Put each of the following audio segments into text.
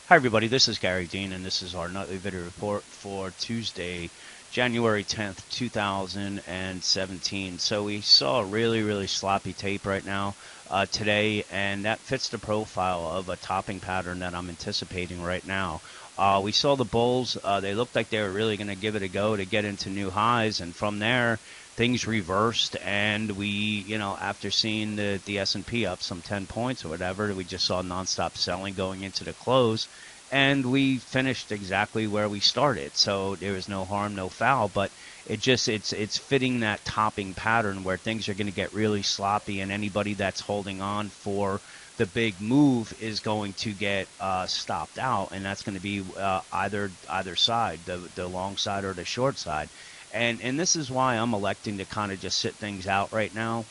Hi, everybody. This is Gary Dean, and this is our nightly video report for Tuesday, January 10th, 2017. So we saw a really sloppy tape right now today, and that fits the profile of a topping pattern that I'm anticipating right now. We saw the bulls. They looked like they were really going to give it a go to get into new highs, and from there, things reversed, and after seeing the S&P up some 10 points or whatever, we just saw nonstop selling going into the close, and we finished exactly where we started. So there was no harm, no foul, but it's fitting that topping pattern where things are going to get really sloppy, and anybody that's holding on for the big move is going to get stopped out, and that's going to be either side, the long side or the short side. And this is why I'm electing to kind of just sit things out right now.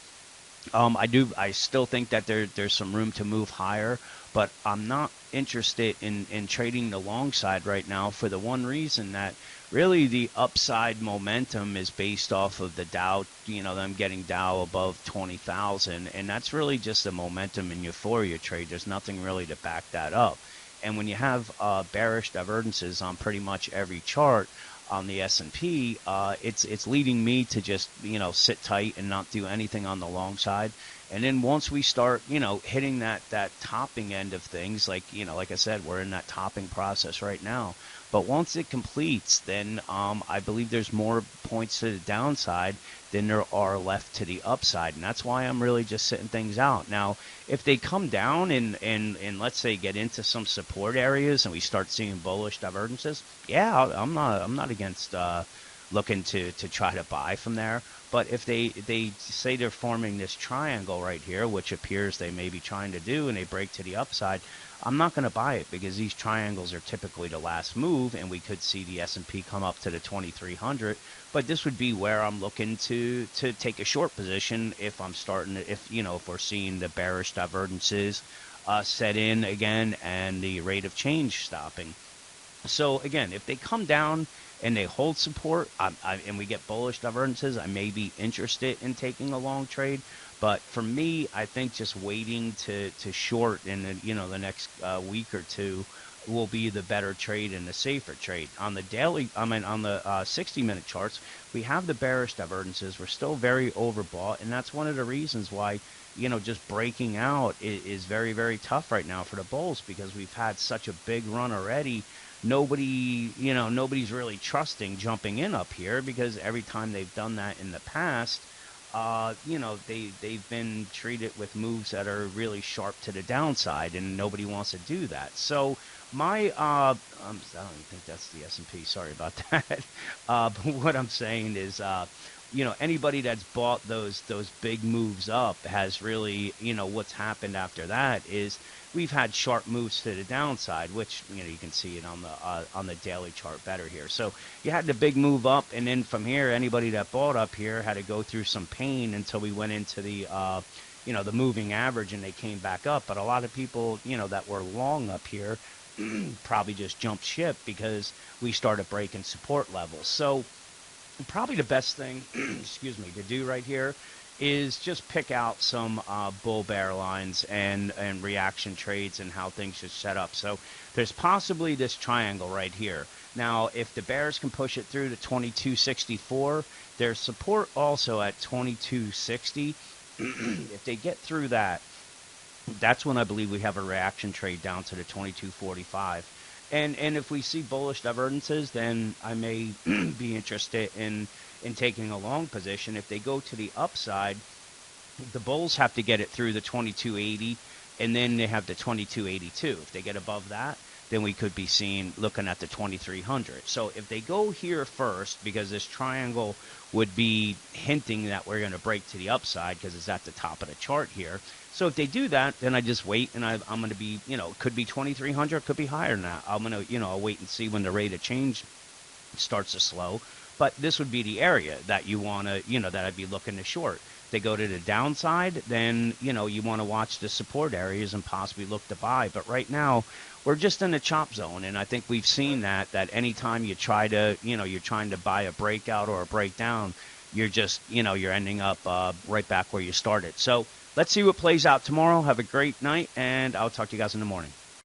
I still think that there's some room to move higher, but I'm not interested in trading the long side right now for the one reason that really the upside momentum is based off of the Dow, them getting Dow above 20,000, and that's really just a momentum and euphoria trade. There's nothing really to back that up. And when you have bearish divergences on pretty much every chart on the S&P, it's leading me to just sit tight and not do anything on the long side. And then once we start hitting that topping end of things, like I said, we're in that topping process right now. But once it completes, then I believe there's more points to the downside than there are left to the upside, and that's why I'm really just sitting things out. Now, if they come down and let's say get into some support areas and we start seeing bullish divergences, yeah, I'm not against looking to try to buy from there. But if they say they're forming this triangle right here, which appears they may be trying to do, and they break to the upside, I'm not going to buy it because these triangles are typically the last move, and we could see the S&P come up to the 2300. But this would be where I'm looking to take a short position if I'm starting to, if we're seeing the bearish divergences set in again and the rate of change stopping. So again, if they come down and they hold support, and we get bullish divergences, I may be interested in taking a long trade. But for me, I think just waiting to short in the next week or two will be the better trade and the safer trade. On the daily, I mean on the 60-minute charts, we have the bearish divergences. We're still very overbought, and that's one of the reasons why just breaking out is very tough right now for the bulls, because we've had such a big run already. Nobody's really trusting jumping in up here, because every time they've done that in the past, they've been treated with moves that are really sharp to the downside, and nobody wants to do that. So I don't even think that's the S&P. Sorry about that. But what I'm saying is, anybody that's bought those big moves up has really, what's happened after that is we've had sharp moves to the downside, which you can see it on the daily chart better here. So you had the big move up, and then from here, anybody that bought up here had to go through some pain until we went into the moving average, and they came back up. But a lot of people, that were long up here probably just jumped ship because we started breaking support levels. So probably the best thing, excuse me, to do right here is just pick out some bull bear lines and reaction trades and how things should set up. So there's possibly this triangle right here. Now, if the bears can push it through to 2264, there's support also at 2260. If they get through that, that's when I believe we have a reaction trade down to the 2245. And if we see bullish divergences, then I may be interested in taking a long position. If they go to the upside, the bulls have to get it through the 2280, and then they have the 2282. If they get above that, then we could be looking at the 2300. So if they go here first, because this triangle would be hinting that we're going to break to the upside because it's at the top of the chart here. So if they do that, then I just wait, and I'm going to be, it could be 2300, could be higher than that. I'm going to, I'll wait and see when the rate of change starts to slow. But this would be the area that you want to, that I'd be looking to short. If they go to the downside, then, you want to watch the support areas and possibly look to buy. But right now, we're just in a chop zone, and I think we've seen that anytime you try to, you're trying to buy a breakout or a breakdown, you're just, you're ending up right back where you started. So let's see what plays out tomorrow. Have a great night, and I'll talk to you guys in the morning.